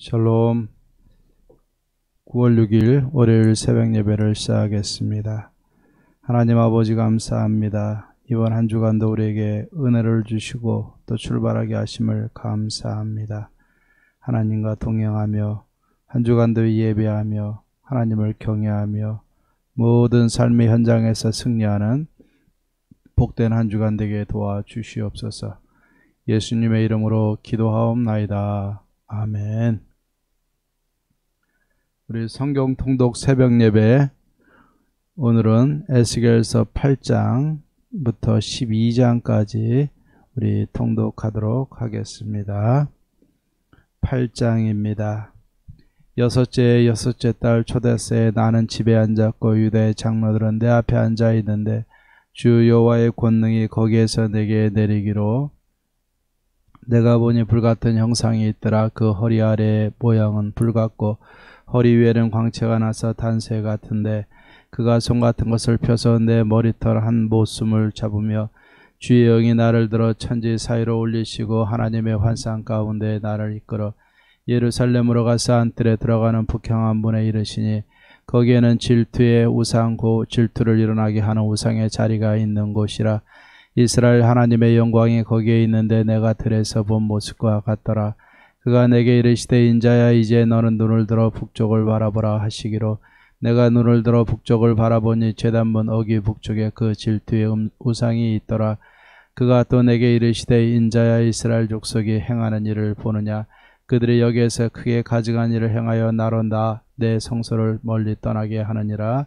샬롬. 9월 6일 월요일 새벽 예배를 시작하겠습니다. 하나님 아버지 감사합니다. 이번 한 주간도 우리에게 은혜를 주시고 또 출발하게 하심을 감사합니다. 하나님과 동행하며 한 주간도 예배하며 하나님을 경외하며 모든 삶의 현장에서 승리하는 복된 한 주간 되게 도와주시옵소서. 예수님의 이름으로 기도하옵나이다. 아멘. 우리 성경 통독 새벽 예배, 오늘은 에스겔서 8장부터 12장까지 우리 통독하도록 하겠습니다. 8장입니다. 여섯째 달 초대세에 나는 집에 앉았고 유다의 장로들은 내 앞에 앉아 있는데 주 여호와의 권능이 거기에서 내게 내리기로 내가 보니 불같은 형상이 있더라. 그 허리 아래의 모양은 불같고 허리 위에는 광채가 나서 단새 같은데 그가 손 같은 것을 펴서 내 머리털 한 모숨을 잡으며 주의 영이 나를 들어 천지 사이로 올리시고 하나님의 환상 가운데 나를 이끌어 예루살렘으로 가서 안뜰에 들어가는 북향한 문에 이르시니 거기에는 질투의 우상 고 질투를 일어나게 하는 우상의 자리가 있는 곳이라. 이스라엘 하나님의 영광이 거기에 있는데 내가 들에서 본 모습과 같더라. 그가 내게 이르시되 인자야 이제 너는 눈을 들어 북쪽을 바라보라 하시기로 내가 눈을 들어 북쪽을 바라보니 제단문 어기 북쪽에 그 질투의 우상이 있더라. 그가 또 내게 이르시되 인자야 이스라엘 족속이 행하는 일을 보느냐. 그들이 여기에서 크게 가증한 일을 행하여 나로 내 성소를 멀리 떠나게 하느니라.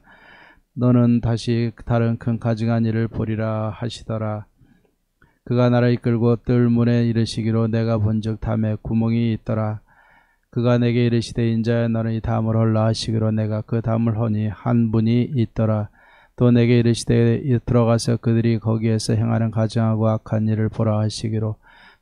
너는 다시 다른 큰 가증한 일을 보리라 하시더라. 그가 나를 이끌고 뜰 문에 이르시기로 내가 본즉 담에 구멍이 있더라. 그가 내게 이르시되 인자야 너는 이 담을 헐라 하시기로 내가 그 담을 허니 한 분이 있더라. 또 내게 이르시되 들어가서 그들이 거기에서 행하는 가증하고 악한 일을 보라 하시기로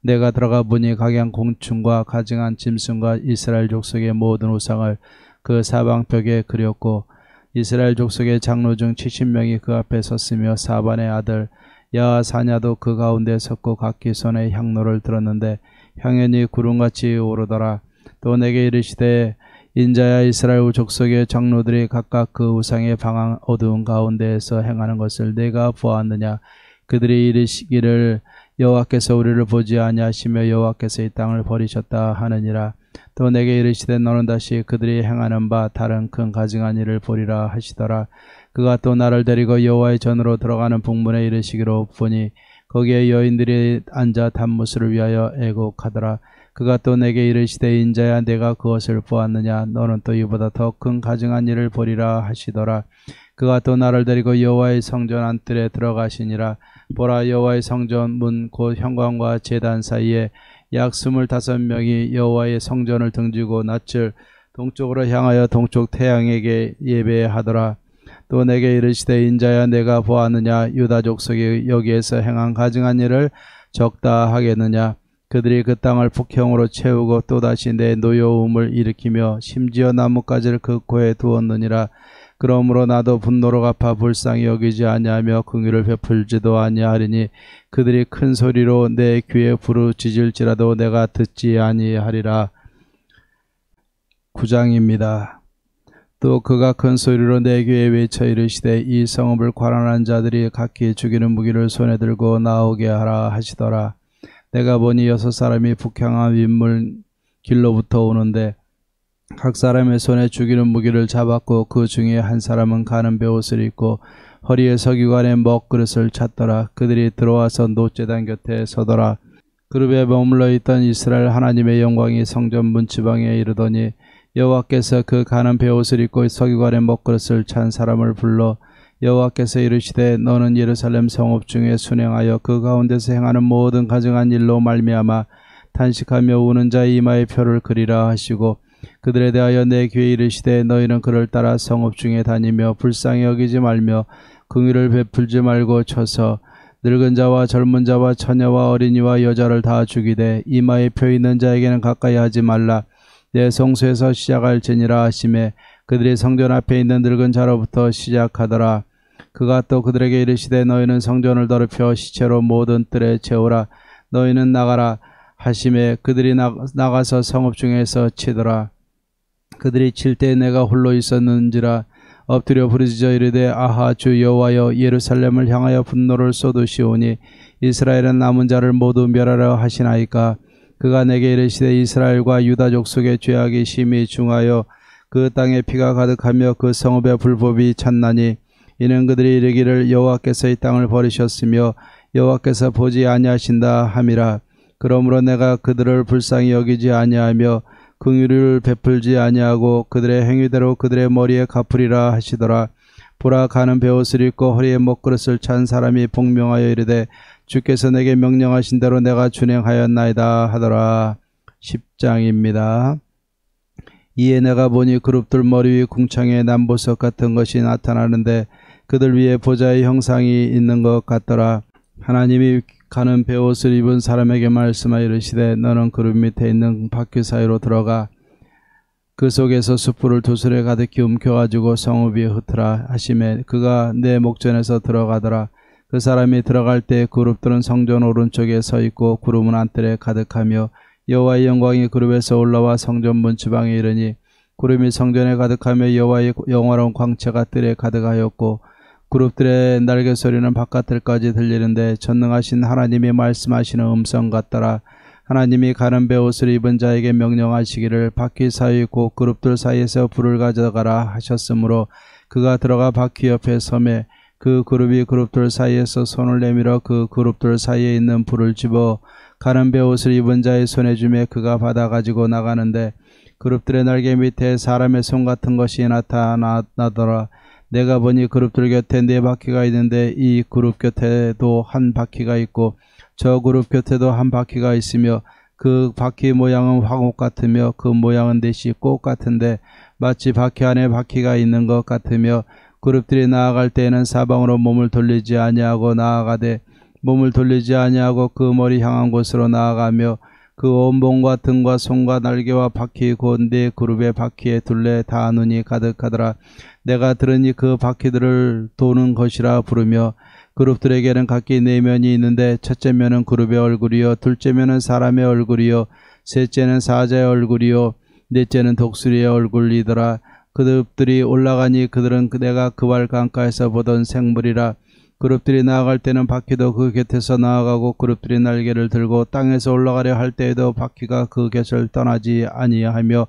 내가 들어가 보니 각양 곤충과 가증한 짐승과 이스라엘 족속의 모든 우상을 그 사방벽에 그렸고 이스라엘 족속의 장로 중 70명이 그 앞에 섰으며 사반의 아들 야사냐도 그 가운데 섰고 각기 손에 향로를 들었는데 향연이 구름같이 오르더라. 또 내게 이르시되 인자야 이스라엘 족속의 장로들이 각각 그 우상의 방황 어두운 가운데에서 행하는 것을 내가 보았느냐. 그들이 이르시기를 여호와께서 우리를 보지 아니하시며 여호와께서 이 땅을 버리셨다 하느니라. 또 내게 이르시되 너는 다시 그들이 행하는 바 다른 큰 가증한 일을 보리라 하시더라. 그가 또 나를 데리고 여호와의 전으로 들어가는 북문에 이르시기로 보니 거기에 여인들이 앉아 단무스를 위하여 애곡하더라. 그가 또 내게 이르시되 인자야 내가 그것을 보았느냐. 너는 또 이보다 더 큰 가증한 일을 보리라 하시더라. 그가 또 나를 데리고 여호와의 성전 안뜰에 들어가시니라. 보라 여호와의 성전 문 곧 현관과 제단 사이에 약 25명이 여호와의 성전을 등지고 낯을 동쪽으로 향하여 동쪽 태양에게 예배하더라. 또 내게 이르시되 인자야 내가 보았느냐. 유다 족속이 여기에서 행한 가증한 일을 적다 하겠느냐. 그들이 그 땅을 북형으로 채우고 또다시 내 노여움을 일으키며 심지어 나뭇가지를 그 코에 두었느니라. 그러므로 나도 분노로 갚아 불쌍히 여기지 아니하며 긍휼을 베풀지도 아니하리니 그들이 큰 소리로 내 귀에 부르짖을지라도 내가 듣지 아니하리라. 9장입니다. 또 그가 큰 소리로 내 귀에 외쳐 이르시되 이 성읍을 관할하는 자들이 각기 죽이는 무기를 손에 들고 나오게 하라 하시더라. 내가 보니 6사람이 북향한 윗물 길로부터 오는데 각 사람의 손에 죽이는 무기를 잡았고 그 중에 한 사람은 가는 베옷을 입고 허리에 서기관의 먹그릇을 찼더라. 그들이 들어와서 노제단 곁에 서더라. 그룹에 머물러 있던 이스라엘 하나님의 영광이 성전 문지방에 이르더니 여호와께서 그 가는 베옷을 입고 서기관의 먹그릇을 찬 사람을 불러 여호와께서 이르시되 너는 예루살렘 성읍 중에 순행하여 그 가운데서 행하는 모든 가증한 일로 말미암아 탄식하며 우는 자의 이마에 표를 그리라 하시고 그들에 대하여 내 귀에 이르시되 너희는 그를 따라 성읍 중에 다니며 불쌍히 여기지 말며 긍휼을 베풀지 말고 쳐서 늙은 자와 젊은 자와 처녀와 어린이와 여자를 다 죽이되 이마에 표 있는 자에게는 가까이 하지 말라. 내 성소에서 시작할지니라 하시매 그들이 성전 앞에 있는 늙은 자로부터 시작하더라. 그가 또 그들에게 이르시되 너희는 성전을 더럽혀 시체로 모든 뜰에 채우라. 너희는 나가라. 하심에 그들이 나가서 성읍 중에서 치더라. 그들이 칠 때 내가 홀로 있었는지라 엎드려 부르짖어 이르되 아하 주 여호와여 예루살렘을 향하여 분노를 쏟으시오니 이스라엘은 남은 자를 모두 멸하려 하시나이까. 그가 내게 이르시되 이스라엘과 유다 족속의 죄악이 심히 중하여 그 땅에 피가 가득하며 그 성읍에 불법이 찼나니 이는 그들이 이르기를 여호와께서 이 땅을 버리셨으며 여호와께서 보지 아니하신다 함이라. 그러므로 내가 그들을 불쌍히 여기지 아니하며 긍휼을 베풀지 아니하고 그들의 행위대로 그들의 머리에 갚으리라 하시더라. 보라 가는 베옷을 입고 허리에 먹그릇을 찬 사람이 복명하여 이르되 주께서 내게 명령하신 대로 내가 준행하였나이다 하더라. 10장입니다. 이에 내가 보니 그룹들 머리 위 궁창에 남보석 같은 것이 나타나는데 그들 위에 보좌의 형상이 있는 것 같더라. 하나님이 가는 베옷을 입은 사람에게 말씀하여 이르시되 너는 그룹 밑에 있는 바퀴 사이로 들어가 그 속에서 숯불을 두 술에 가득히 움켜가지고 성읍 위에 흩으라 하시매 그가 내 목전에서 들어가더라. 그 사람이 들어갈 때 그룹들은 성전 오른쪽에 서 있고 구름은 안뜰에 가득하며 여호와의 영광이 그룹에서 올라와 성전 문지방에 이르니 구름이 성전에 가득하며 여호와의 영화로운 광채가 뜰에 가득하였고 그룹들의 날개 소리는 바깥들까지 들리는데 전능하신 하나님이 말씀하시는 음성 같더라. 하나님이 가는 베옷을 입은 자에게 명령하시기를 바퀴 사이 곧 그룹들 사이에서 불을 가져가라 하셨으므로 그가 들어가 바퀴 옆에 서매 그 그룹이 그룹들 사이에서 손을 내밀어 그 그룹들 사이에 있는 불을 집어 가는 베옷을 입은 자의 손에 주매 그가 받아 가지고 나가는데 그룹들의 날개 밑에 사람의 손 같은 것이 나타나더라. 내가 보니 그룹들 곁에 네 바퀴가 있는데 이 그룹 곁에도 한 바퀴가 있고 저 그룹 곁에도 한 바퀴가 있으며 그 바퀴 모양은 황옥 같으며 그 모양은 넷이 꽃 같은데 마치 바퀴 안에 바퀴가 있는 것 같으며 그룹들이 나아갈 때에는 사방으로 몸을 돌리지 아니하고 나아가되 몸을 돌리지 아니하고 그 머리 향한 곳으로 나아가며 그 온 몸과 등과 손과 날개와 바퀴 곧 네 그룹의 바퀴에 둘레 다 눈이 가득하더라. 내가 들으니 그 바퀴들을 도는 것이라 부르며 그룹들에게는 각기 네 면이 있는데 첫째 면은 그룹의 얼굴이요 둘째 면은 사람의 얼굴이요 셋째는 사자의 얼굴이요 넷째는 독수리의 얼굴이더라. 그룹들이 올라가니 그들은 내가 그발 강가에서 보던 생물이라. 그룹들이 나아갈 때는 바퀴도 그 곁에서 나아가고 그룹들이 날개를 들고 땅에서 올라가려 할 때에도 바퀴가 그 곁을 떠나지 아니하며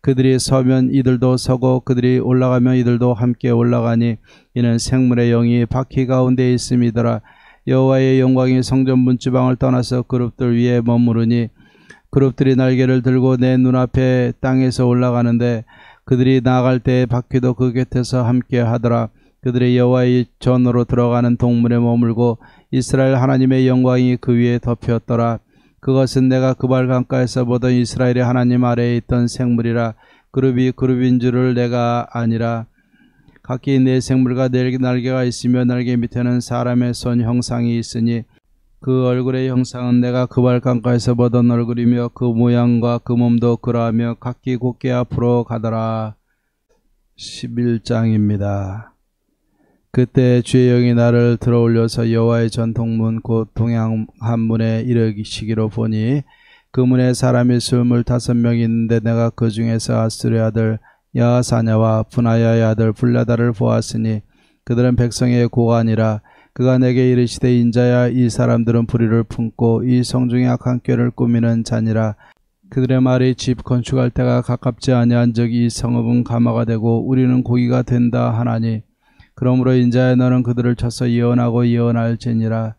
그들이 서면 이들도 서고 그들이 올라가면 이들도 함께 올라가니 이는 생물의 영이 바퀴 가운데 있음이더라. 여호와의 영광이 성전 문지방을 떠나서 그룹들 위에 머무르니 그룹들이 날개를 들고 내 눈앞에 땅에서 올라가는데 그들이 나아갈 때 바퀴도 그 곁에서 함께 하더라. 그들의 여호와의 전으로 들어가는 동문에 머물고 이스라엘 하나님의 영광이 그 위에 덮였더라. 그것은 내가 그발 강가에서 보던 이스라엘의 하나님 아래에 있던 생물이라. 그룹이 그룹인 줄을 내가 아니라. 각기 네 생물과 네 날개가 있으며 날개 밑에는 사람의 손 형상이 있으니 그 얼굴의 형상은 내가 그발 강가에서 보던 얼굴이며 그 모양과 그 몸도 그러하며 각기 곧게 앞으로 가더라. 11장입니다. 그때 주의 영이 나를 들어올려서 여호와의 전통문 곧 동양한문에 이르시기로 보니 그 문에 사람이 25명 있는데 내가 그 중에서 아스르의 아들 야하사냐와 분하야의 아들 블라다를 보았으니 그들은 백성의 고관이라. 그가 내게 이르시되 인자야 이 사람들은 불의를 품고 이 성중의 악한 꾀를 꾸미는 자니라. 그들의 말이 집 건축할 때가 가깝지 아니한 적이 이 성읍은 가마가 되고 우리는 고기가 된다 하나니 그러므로 인자야 너는 그들을 쳐서 예언하고 예언할지니라.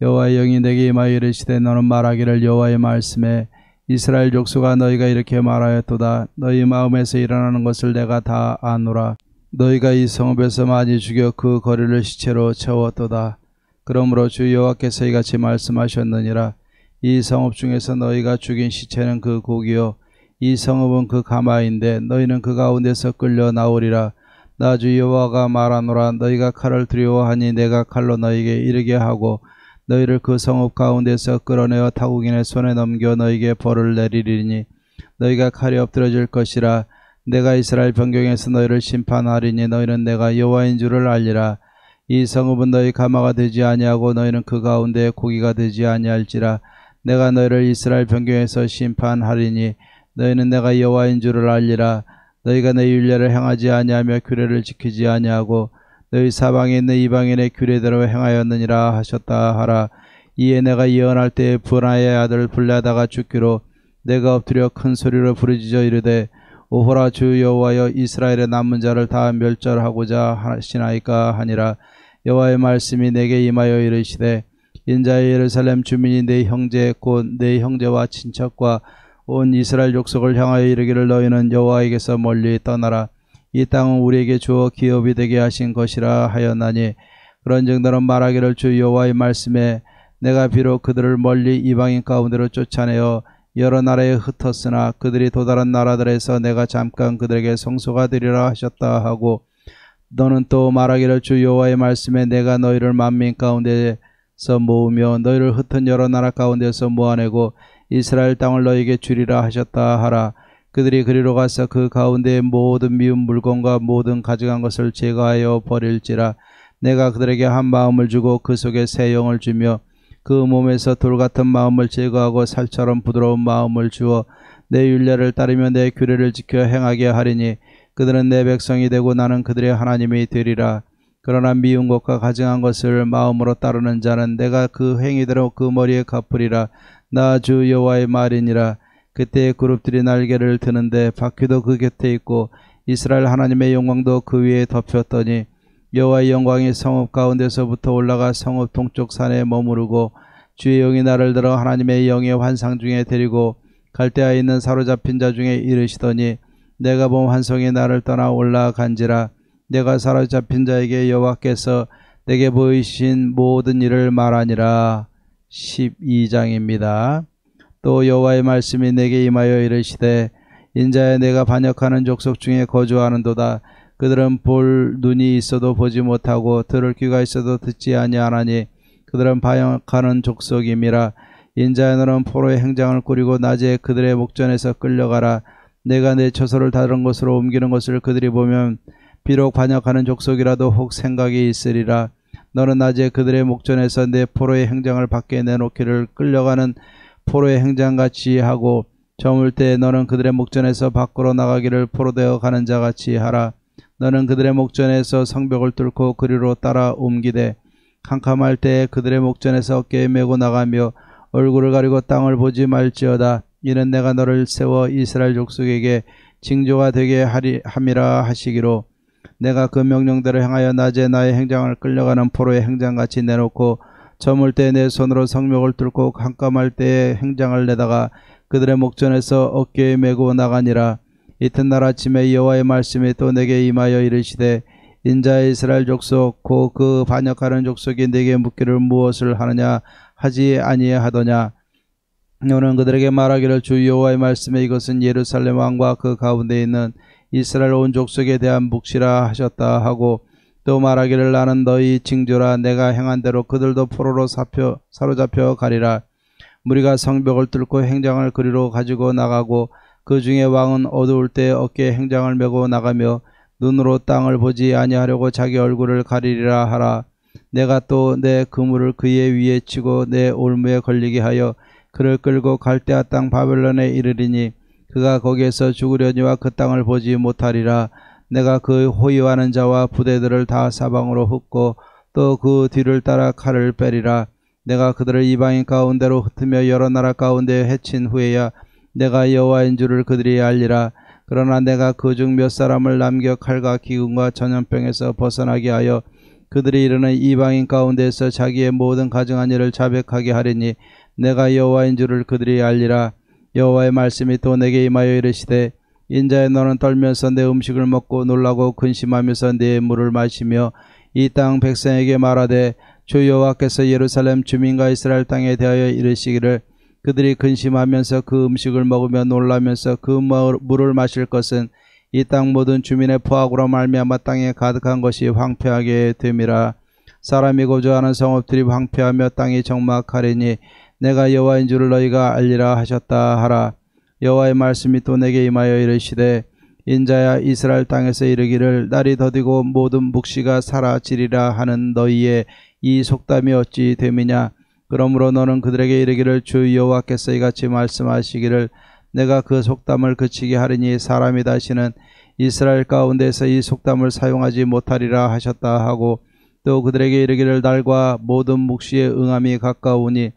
여호와의 영이 내게 임하여 이르시되 너는 말하기를 여호와의 말씀에 이스라엘 족속아 너희가 이렇게 말하였도다. 너희 마음에서 일어나는 것을 내가 다 아노라. 너희가 이 성읍에서 많이 죽여 그 거리를 시체로 채웠도다. 그러므로 주 여호와께서 이같이 말씀하셨느니라. 이 성읍 중에서 너희가 죽인 시체는 그 고기요 이 성읍은 그 가마인데 너희는 그 가운데서 끌려 나오리라. 나 주 여호와가 말하노라. 너희가 칼을 두려워하니 내가 칼로 너희에게 이르게 하고 너희를 그 성읍 가운데서 끌어내어 타국인의 손에 넘겨 너희에게 벌을 내리리니 너희가 칼에 엎드러질 것이라. 내가 이스라엘 변경에서 너희를 심판하리니 너희는 내가 여호와인 줄을 알리라. 이 성읍은 너희 가마가 되지 아니하고 너희는 그 가운데 고기가 되지 아니할지라. 내가 너희를 이스라엘 변경에서 심판하리니 너희는 내가 여호와인 줄을 알리라. 너희가 내 율례를 행하지 아니하며 규례를 지키지 아니하고 너희 사방에 있는 이방인의 규례대로 행하였느니라 하셨다 하라. 이에 내가 예언할 때에 분하의 아들 블레하다가 죽기로 내가 엎드려 큰 소리로 부르짖어 이르되 오호라 주 여호와여 이스라엘의 남은 자를 다 멸절하고자 하시나이까 하니라. 여호와의 말씀이 내게 임하여 이르시되 인자의 예루살렘 주민이 내 형제 곧 내 형제와 친척과 온 이스라엘 족속을 향하여 이르기를 너희는 여호와에게서 멀리 떠나라. 이 땅은 우리에게 주어 기업이 되게 하신 것이라 하였나니 그런즉 너는 말하기를 주 여호와의 말씀에 내가 비록 그들을 멀리 이방인 가운데로 쫓아내어 여러 나라에 흩었으나 그들이 도달한 나라들에서 내가 잠깐 그들에게 성소가 되리라 하셨다 하고 너는 또 말하기를 주 여호와의 말씀에 내가 너희를 만민 가운데서 모으며 너희를 흩은 여러 나라 가운데서 모아내고 이스라엘 땅을 너희에게 주리라 하셨다 하라. 그들이 그리로 가서 그 가운데의 모든 미운 물건과 모든 가져간 것을 제거하여 버릴지라. 내가 그들에게 한 마음을 주고 그 속에 새 영을 주며 그 몸에서 돌같은 마음을 제거하고 살처럼 부드러운 마음을 주어 내 율례를 따르며 내 규례를 지켜 행하게 하리니 그들은 내 백성이 되고 나는 그들의 하나님이 되리라. 그러나 미운 것과 가증한 것을 마음으로 따르는 자는 내가 그 행위대로 그 머리에 갚으리라. 나 주 여호와의 말이니라. 그때 그룹들이 날개를 드는데 바퀴도 그 곁에 있고 이스라엘 하나님의 영광도 그 위에 덮였더니 여호와의 영광이 성읍 가운데서부터 올라가 성읍 동쪽 산에 머무르고 주의 영이 나를 들어 하나님의 영의 환상 중에 데리고 갈대아에 있는 사로잡힌 자 중에 이르시더니 내가 본 환상이 나를 떠나 올라간지라. 내가 사로잡힌 자에게 여호와께서 내게 보이신 모든 일을 말하니라. 12장입니다. 또 여호와의 말씀이 내게 임하여 이르시되 인자야 내가 반역하는 족속 중에 거주하는도다. 그들은 볼 눈이 있어도 보지 못하고 들을 귀가 있어도 듣지 아니하나니 그들은 반역하는 족속임이라. 인자야 너는 포로의 행장을 꾸리고 낮에 그들의 목전에서 끌려가라. 내가 내 처소를 다른 곳으로 옮기는 것을 그들이 보면 비록 반역하는 족속이라도 혹 생각이 있으리라. 너는 낮에 그들의 목전에서 내 포로의 행장을 밖에 내놓기를 끌려가는 포로의 행장같이 하고 저물 때 너는 그들의 목전에서 밖으로 나가기를 포로되어 가는 자같이 하라. 너는 그들의 목전에서 성벽을 뚫고 그리로 따라 옮기되 캄캄할 때에 그들의 목전에서 어깨에 메고 나가며 얼굴을 가리고 땅을 보지 말지어다. 이는 내가 너를 세워 이스라엘 족속에게 징조가 되게 함이라 하시기로 내가 그 명령대로 행하여 낮에 나의 행장을 끌려가는 포로의 행장같이 내놓고 저물 때 내 손으로 성벽을 뚫고 캄캄할 때에 행장을 내다가 그들의 목전에서 어깨에 메고 나가니라. 이튿날 아침에 여호와의 말씀이 또 내게 임하여 이르시되 인자의 이스라엘 족속 곧 그 반역하는 족속이 내게 묻기를 무엇을 하느냐 하지 아니하더냐. 너는 그들에게 말하기를 주 여호와의 말씀에 이것은 예루살렘 왕과 그 가운데 있는 이스라엘 온 족속에 대한 묵시라 하셨다 하고 또 말하기를 나는 너희 징조라. 내가 행한 대로 그들도 포로로 사로잡혀 가리라. 무리가 성벽을 뚫고 행장을 그리로 가지고 나가고 그 중에 왕은 어두울 때 어깨에 행장을 메고 나가며 눈으로 땅을 보지 아니하려고 자기 얼굴을 가리리라 하라. 내가 또 내 그물을 그의 위에 치고 내 올무에 걸리게 하여 그를 끌고 갈대아 땅 바벨론에 이르리니 그가 거기에서 죽으려니와 그 땅을 보지 못하리라. 내가 그 호위하는 자와 부대들을 다 사방으로 흩고 또 그 뒤를 따라 칼을 빼리라. 내가 그들을 이방인 가운데로 흩으며 여러 나라 가운데 해친 후에야 내가 여호와인 줄을 그들이 알리라. 그러나 내가 그 중 몇 사람을 남겨 칼과 기근과 전염병에서 벗어나게 하여 그들이 이르는 이방인 가운데서 자기의 모든 가증한 일을 자백하게 하리니 내가 여호와인 줄을 그들이 알리라. 여호와의 말씀이 또 내게 임하여 이르시되 인자야 너는 떨면서 내 음식을 먹고 놀라고 근심하면서 내 물을 마시며 이 땅 백성에게 말하되 주 여호와께서 예루살렘 주민과 이스라엘 땅에 대하여 이르시기를 그들이 근심하면서 그 음식을 먹으며 놀라면서 그 물을 마실 것은 이 땅 모든 주민의 포악으로 말미암아 땅에 가득한 것이 황폐하게 됨이라. 사람이 거주하는 성읍들이 황폐하며 땅이 적막하리니 내가 여호와인 줄을 너희가 알리라 하셨다 하라. 여호와의 말씀이 또 내게 임하여 이르시되 인자야 이스라엘 땅에서 이르기를 날이 더디고 모든 묵시가 사라지리라 하는 너희의 이 속담이 어찌 됨이냐. 그러므로 너는 그들에게 이르기를 주 여호와께서 이같이 말씀하시기를 내가 그 속담을 그치게 하리니 사람이 다시는 이스라엘 가운데서 이 속담을 사용하지 못하리라 하셨다 하고 또 그들에게 이르기를 날과 모든 묵시의 응함이 가까우니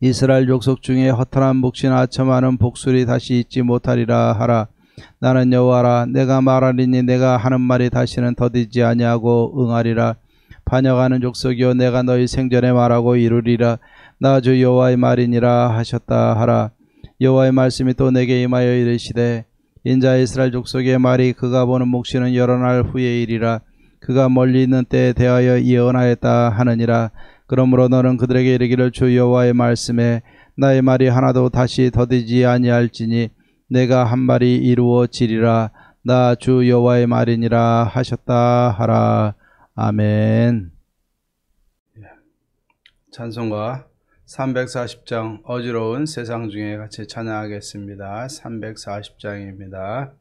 이스라엘 족속 중에 허탄한 묵시나 첨하는 복술이 다시 있지 못하리라 하라. 나는 여호와라. 내가 말하리니 내가 하는 말이 다시는 더디지 아니하고 응하리라. 반역하는 족속이여 내가 너희 생전에 말하고 이루리라. 나 주 여호와의 말이니라 하셨다 하라. 여호와의 말씀이 또 내게 임하여 이르시되 인자 이스라엘 족속의 말이 그가 보는 묵시는 여러 날 후의 일이라. 그가 멀리 있는 때에 대하여 예언하였다 하느니라. 그러므로 너는 그들에게 이르기를 주 여호와의 말씀에 나의 말이 하나도 다시 더디지 아니할지니 내가 한 말이 이루어지리라. 나 주 여호와의 말이니라 하셨다 하라. 아멘. 찬송가 340장 어지러운 세상 중에 같이 찬양하겠습니다. 340장입니다.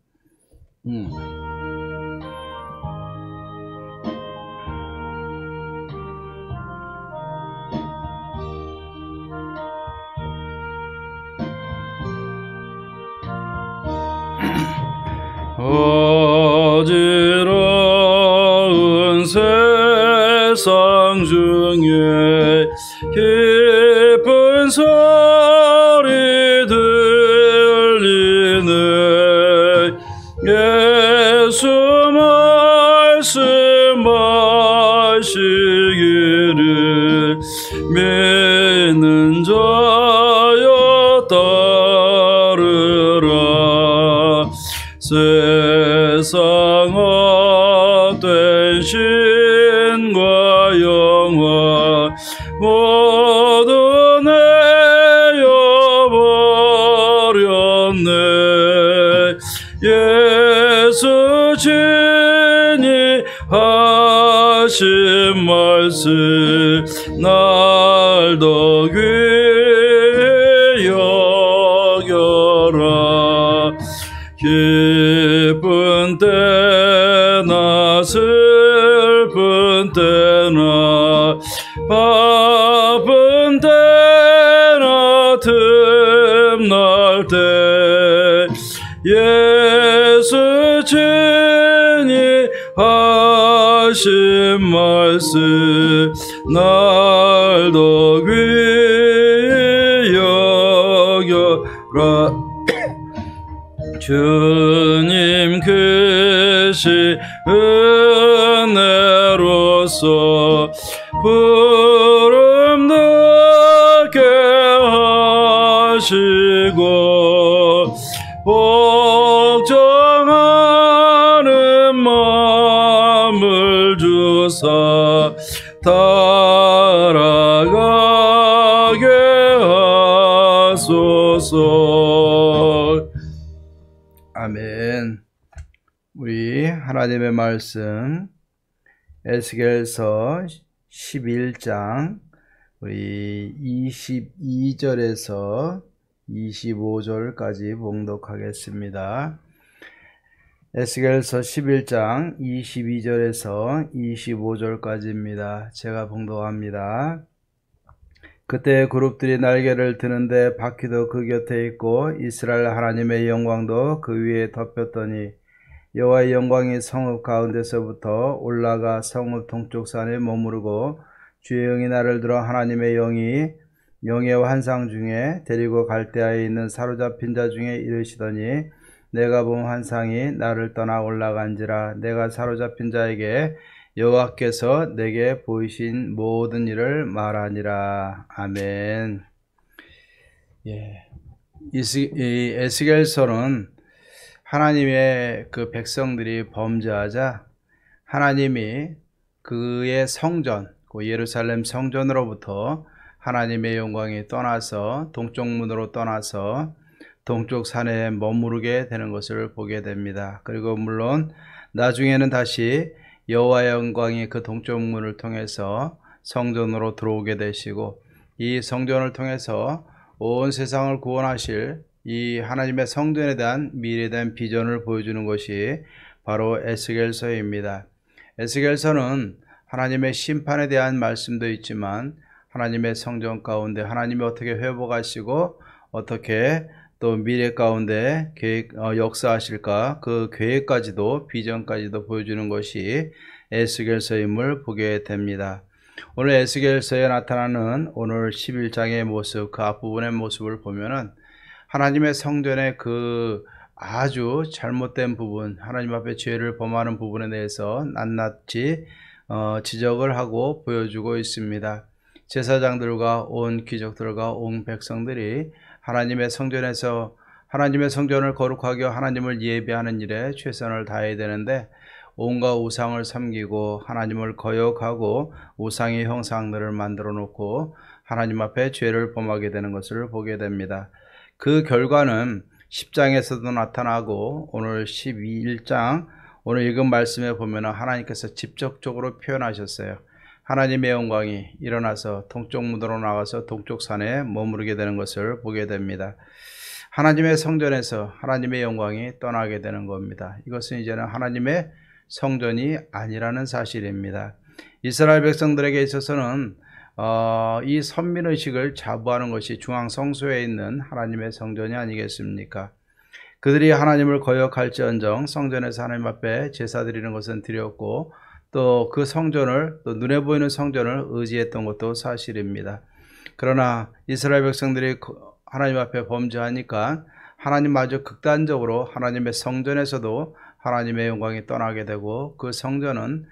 어지러운 세상 중에 깊은 소리 들리네. 예수 말씀하시기를 믿는 자여 따르라. 세상 헛된 신과 영화 모두 내어버렸네. 예수 친히 하신 말씀 날 더 귀히 여겨라. 기쁜 때나 슬픈 때나 바쁜 때나 틈날 때 예수 친히 하신 말씀 날 더 귀히 여겨라. 주님 크신 은혜로서 부름 듣게 하시고 복종하는 마음을 주사 따라가게 하소서. 아멘. 우리 하나님의 말씀 에스겔서 11장 우리 22절에서 25절까지 봉독하겠습니다. 에스겔서 11장 22절에서 25절까지입니다. 제가 봉독합니다. 그때 그룹들이 날개를 드는데 바퀴도 그 곁에 있고 이스라엘 하나님의 영광도 그 위에 덮였더니 여호와의 영광이 성읍 가운데서부터 올라가 성읍 동쪽 산에 머무르고 주의 영이 나를 들어 하나님의 영의 환상 중에 데리고 갈대아에 있는 사로잡힌 자 중에 이르시더니 내가 본 환상이 나를 떠나 올라간지라. 내가 사로잡힌 자에게 여호와께서 내게 보이신 모든 일을 말하니라. 아멘. 이 에스겔서는 하나님의 그 백성들이 범죄하자 하나님이 그의 성전, 그 예루살렘 성전으로부터 하나님의 영광이 떠나서 동쪽 문으로 떠나서 동쪽 산에 머무르게 되는 것을 보게 됩니다. 그리고 물론 나중에는 다시 여호와의 영광이 그 동쪽 문을 통해서 성전으로 들어오게 되시고 이 성전을 통해서 온 세상을 구원하실 이 하나님의 성전에 대한 미래에 대한 비전을 보여주는 것이 바로 에스겔서입니다. 에스겔서는 하나님의 심판에 대한 말씀도 있지만 하나님의 성전 가운데 하나님이 어떻게 회복하시고 어떻게 또 미래 가운데 역사하실까, 그 계획까지도 비전까지도 보여주는 것이 에스겔서임을 보게 됩니다. 오늘 에스겔서에 나타나는 오늘 11장의 모습, 그 앞부분의 모습을 보면은 하나님의 성전의 그 아주 잘못된 부분, 하나님 앞에 죄를 범하는 부분에 대해서 낱낱이 지적을 하고 보여주고 있습니다. 제사장들과 온 귀족들과 온 백성들이 하나님의 성전에서 하나님의 성전을 거룩하게 하나님을 예배하는 일에 최선을 다해야 되는데 온갖 우상을 섬기고 하나님을 거역하고 우상의 형상들을 만들어 놓고 하나님 앞에 죄를 범하게 되는 것을 보게 됩니다. 그 결과는 10장에서도 나타나고 오늘 11장 오늘 읽은 말씀에 보면 하나님께서 직접적으로 표현하셨어요. 하나님의 영광이 일어나서 동쪽 무도로 나가서 동쪽 산에 머무르게 되는 것을 보게 됩니다. 하나님의 성전에서 하나님의 영광이 떠나게 되는 겁니다. 이것은 이제는 하나님의 성전이 아니라는 사실입니다. 이스라엘 백성들에게 있어서는 이 선민의식을 자부하는 것이 중앙 성소에 있는 하나님의 성전이 아니겠습니까? 그들이 하나님을 거역할지언정 성전에서 하나님 앞에 제사 드리는 것은 드렸고 또 그 성전을, 또 눈에 보이는 성전을 의지했던 것도 사실입니다. 그러나 이스라엘 백성들이 하나님 앞에 범죄하니까 하나님마저 극단적으로 하나님의 성전에서도 하나님의 영광이 떠나게 되고 그 성전은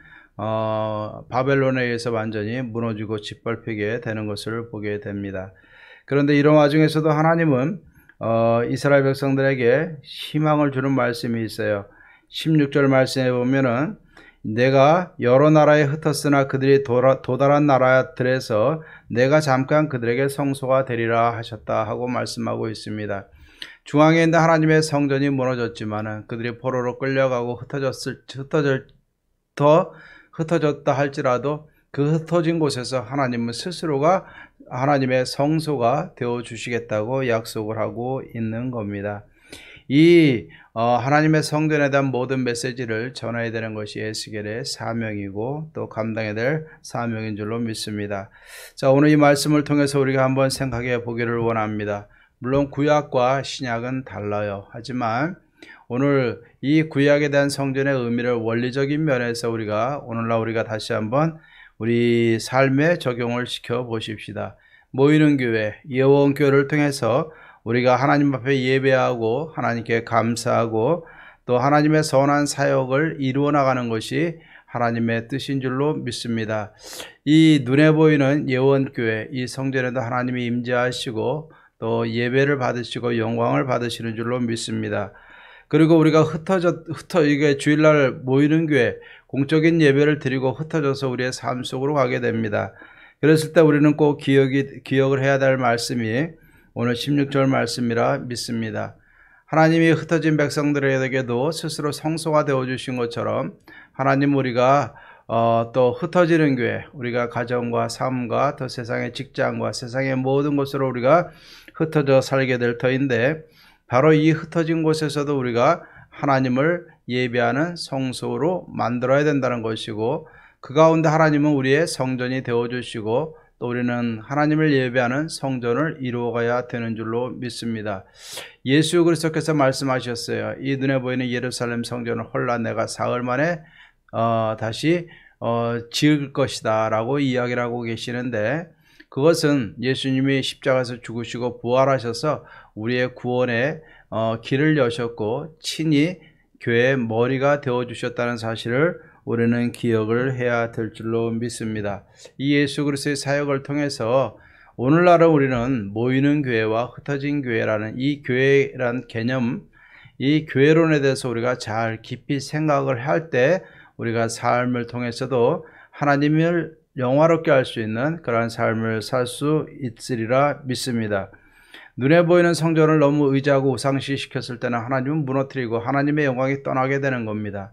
바벨론에 의해서 완전히 무너지고 짓밟히게 되는 것을 보게 됩니다. 그런데 이런 와중에서도 하나님은 이스라엘 백성들에게 희망을 주는 말씀이 있어요. 16절 말씀에 보면은 내가 여러 나라에 흩었으나 그들이 도달한 나라들에서 내가 잠깐 그들에게 성소가 되리라 하셨다 하고 말씀하고 있습니다. 중앙에 있는 하나님의 성전이 무너졌지만 그들이 포로로 끌려가고 흩어졌다 할지라도 그 흩어진 곳에서 하나님은 스스로가 하나님의 성소가 되어 주시겠다고 약속을 하고 있는 겁니다. 이 하나님의 성전에 대한 모든 메시지를 전해야 되는 것이 에스겔의 사명이고 또 감당해야 될 사명인 줄로 믿습니다. 자, 오늘 이 말씀을 통해서 우리가 한번 생각해 보기를 원합니다. 물론 구약과 신약은 달라요. 하지만 오늘 이 구약에 대한 성전의 의미를 원리적인 면에서 오늘날 우리가 다시 한번 우리 삶에 적용을 시켜 보십시다. 모이는 교회, 예원 교회를 통해서 우리가 하나님 앞에 예배하고 하나님께 감사하고 또 하나님의 선한 사역을 이루어 나가는 것이 하나님의 뜻인 줄로 믿습니다. 이 눈에 보이는 예원교회, 이 성전에도 하나님이 임재하시고 또 예배를 받으시고 영광을 받으시는 줄로 믿습니다. 그리고 우리가 이게 주일날 모이는 교회, 공적인 예배를 드리고 흩어져서 우리의 삶 속으로 가게 됩니다. 그랬을 때 우리는 꼭 기억을 해야 될 말씀이 오늘 16절 말씀이라 믿습니다. 하나님이 흩어진 백성들에게도 스스로 성소가 되어주신 것처럼 하나님 우리가 또 흩어지는 교회, 우리가 가정과 삶과 또 세상의 직장과 세상의 모든 곳으로 우리가 흩어져 살게 될 터인데 바로 이 흩어진 곳에서도 우리가 하나님을 예배하는 성소로 만들어야 된다는 것이고 그 가운데 하나님은 우리의 성전이 되어주시고 또 우리는 하나님을 예배하는 성전을 이루어가야 되는 줄로 믿습니다. 예수 그리스도께서 말씀하셨어요. 이 눈에 보이는 예루살렘 성전을 홀라 내가 사흘 만에 다시 지을 것이다 라고 이야기를 하고 계시는데 그것은 예수님이 십자가에서 죽으시고 부활하셔서 우리의 구원에 길을 여셨고 친히 교회의 머리가 되어주셨다는 사실을 우리는 기억을 해야 될 줄로 믿습니다. 이 예수 그리스도의 사역을 통해서 오늘날은 우리는 모이는 교회와 흩어진 교회라는 이 교회라는 개념, 이 교회론에 대해서 우리가 잘 깊이 생각을 할 때 우리가 삶을 통해서도 하나님을 영화롭게 할 수 있는 그러한 삶을 살 수 있으리라 믿습니다. 눈에 보이는 성전을 너무 의지하고 우상시시켰을 때는 하나님은 무너뜨리고 하나님의 영광이 떠나게 되는 겁니다.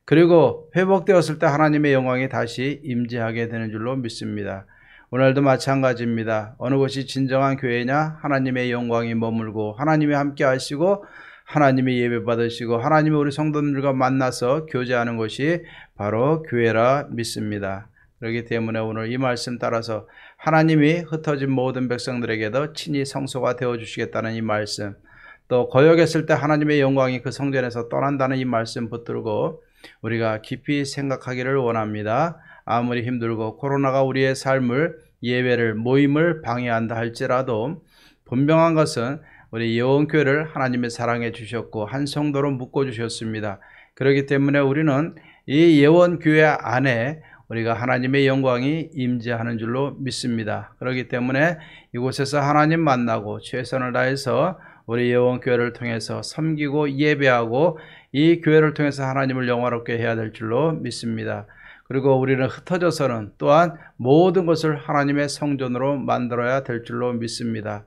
그리고 회복되었을 때 하나님의 영광이 다시 임재하게 되는 줄로 믿습니다. 오늘도 마찬가지입니다. 어느 곳이 진정한 교회냐? 하나님의 영광이 머물고 하나님이 함께 하시고 하나님의 예배 받으시고 하나님이 우리 성도들과 만나서 교제하는 것이 바로 교회라 믿습니다. 그렇기 때문에 오늘 이 말씀 따라서 하나님이 흩어진 모든 백성들에게도 친히 성소가 되어주시겠다는 이 말씀, 또 거역했을 때 하나님의 영광이 그 성전에서 떠난다는 이 말씀 붙들고 우리가 깊이 생각하기를 원합니다. 아무리 힘들고 코로나가 우리의 삶을, 예배를, 모임을 방해한다 할지라도 분명한 것은 우리 예원교회를 하나님의 사랑해 주셨고 한 성도로 묶어 주셨습니다. 그렇기 때문에 우리는 이 예원교회 안에 우리가 하나님의 영광이 임재하는 줄로 믿습니다. 그렇기 때문에 이곳에서 하나님 만나고 최선을 다해서 우리 예원교회를 통해서 섬기고 예배하고 이 교회를 통해서 하나님을 영화롭게 해야 될 줄로 믿습니다. 그리고 우리는 흩어져서는 또한 모든 것을 하나님의 성전으로 만들어야 될 줄로 믿습니다.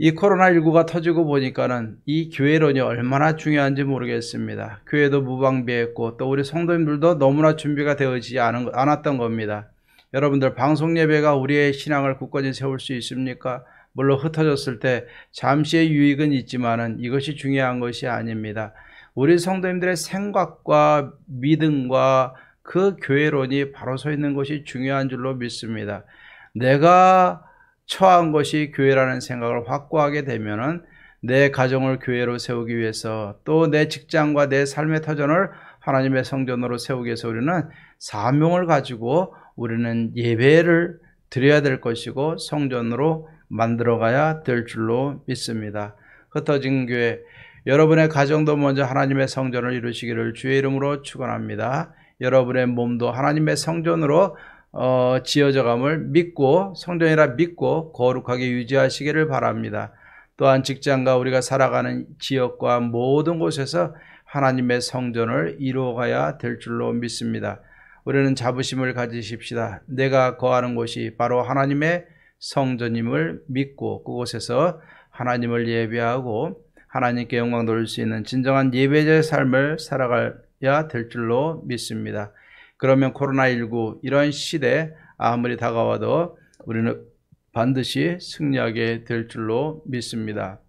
이 코로나19가 터지고 보니까는 이 교회론이 얼마나 중요한지 모르겠습니다. 교회도 무방비했고 또 우리 성도님들도 너무나 준비가 되어지지 않았던 겁니다. 여러분들 방송 예배가 우리의 신앙을 굳건히 세울 수 있습니까? 물론 흩어졌을 때 잠시의 유익은 있지만은 이것이 중요한 것이 아닙니다. 우리 성도님들의 생각과 믿음과 그 교회론이 바로 서 있는 것이 중요한 줄로 믿습니다. 내가 처한 것이 교회라는 생각을 확고하게 되면은 내 가정을 교회로 세우기 위해서 또 내 직장과 내 삶의 터전을 하나님의 성전으로 세우기 위해서 우리는 사명을 가지고 우리는 예배를 드려야 될 것이고 성전으로 만들어가야 될 줄로 믿습니다. 흩어진 교회, 여러분의 가정도 먼저 하나님의 성전을 이루시기를 주의 이름으로 축원합니다. 여러분의 몸도 하나님의 성전으로 지어져감을 믿고 성전이라 믿고 거룩하게 유지하시기를 바랍니다. 또한 직장과 우리가 살아가는 지역과 모든 곳에서 하나님의 성전을 이루어가야 될 줄로 믿습니다. 우리는 자부심을 가지십시다. 내가 거하는 곳이 바로 하나님의 성전임을 믿고 그곳에서 하나님을 예배하고 하나님께 영광 돌릴 수 있는 진정한 예배자의 삶을 살아가야 될 줄로 믿습니다. 그러면 코로나19 이런 시대 아무리 다가와도 우리는 반드시 승리하게 될 줄로 믿습니다.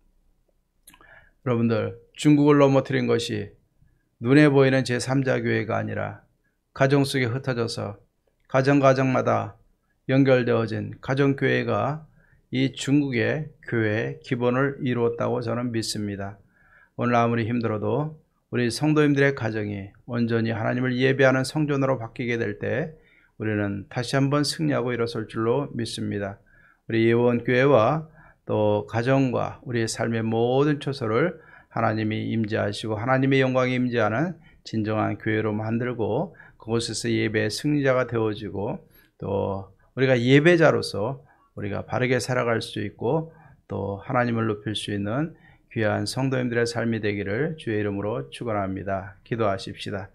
여러분들, 중국을 넘어뜨린 것이 눈에 보이는 제3자 교회가 아니라 가정 속에 흩어져서 가정마다 연결되어진 가정교회가 이 중국의 교회의 기본을 이루었다고 저는 믿습니다. 오늘 아무리 힘들어도 우리 성도님들의 가정이 온전히 하나님을 예배하는 성전으로 바뀌게 될 때 우리는 다시 한번 승리하고 일어설 줄로 믿습니다. 우리 예원교회와 또 가정과 우리의 삶의 모든 초소를 하나님이 임재하시고 하나님의 영광이 임재하는 진정한 교회로 만들고 그곳에서 예배의 승리자가 되어지고 또 우리가 예배자로서 우리가 바르게 살아갈 수 있고 또 하나님을 높일 수 있는 귀한 성도님들의 삶이 되기를 주의 이름으로 축원합니다. 기도하십시다.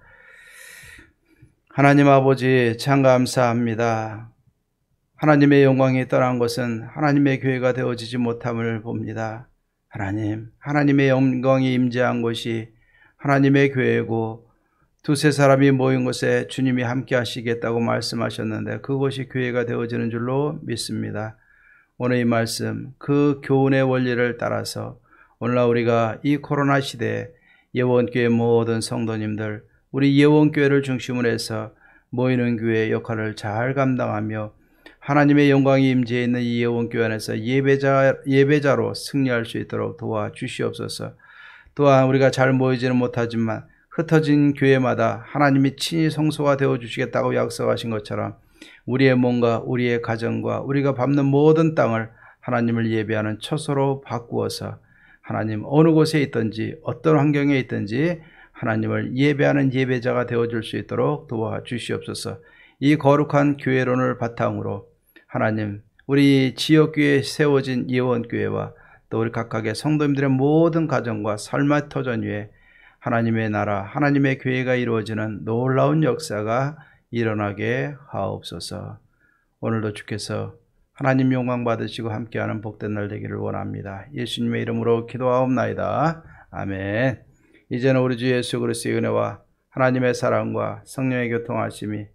하나님 아버지 참 감사합니다. 하나님의 영광이 떠난 것은 하나님의 교회가 되어지지 못함을 봅니다. 하나님의 영광이 임재한 곳이 하나님의 교회고 두세 사람이 모인 곳에 주님이 함께 하시겠다고 말씀하셨는데 그곳이 교회가 되어지는 줄로 믿습니다. 오늘 이 말씀 그 교훈의 원리를 따라서 오늘날 우리가 이 코로나 시대에 예원교회 모든 성도님들 우리 예원교회를 중심으로 해서 모이는 교회의 역할을 잘 감당하며 하나님의 영광이 임재해 있는 이 예원교회 안에서 예배자로 승리할 수 있도록 도와주시옵소서. 또한 우리가 잘 모이지는 못하지만 흩어진 교회마다 하나님이 친히 성소가 되어주시겠다고 약속하신 것처럼 우리의 몸과 우리의 가정과 우리가 밟는 모든 땅을 하나님을 예배하는 처소로 바꾸어서 하나님 어느 곳에 있든지 어떤 환경에 있든지 하나님을 예배하는 예배자가 되어줄 수 있도록 도와주시옵소서. 이 거룩한 교회론을 바탕으로 하나님 우리 지역교회에 세워진 예원교회와 또 우리 각각의 성도님들의 모든 가정과 삶의 터전 위에 하나님의 나라 하나님의 교회가 이루어지는 놀라운 역사가 일어나게 하옵소서. 오늘도 주께서 하나님 영광 받으시고 함께하는 복된 날 되기를 원합니다. 예수님의 이름으로 기도하옵나이다. 아멘. 이제는 우리 주 예수 그리스도의 은혜와 하나님의 사랑과 성령의 교통하심이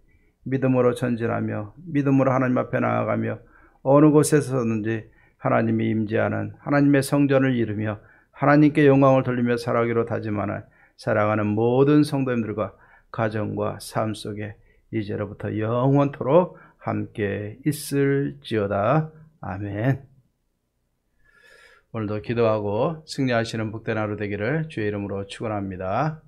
믿음으로 전진하며 믿음으로 하나님 앞에 나아가며 어느 곳에서든지 하나님이 임재하는 하나님의 성전을 이루며 하나님께 영광을 돌리며 살아가기로 다짐하는 살아가는 모든 성도님들과 가정과 삶 속에 이제로부터 영원토록 함께 있을지어다. 아멘. 오늘도 기도하고 승리하시는 복된 하루 되기를 주의 이름으로 축원합니다.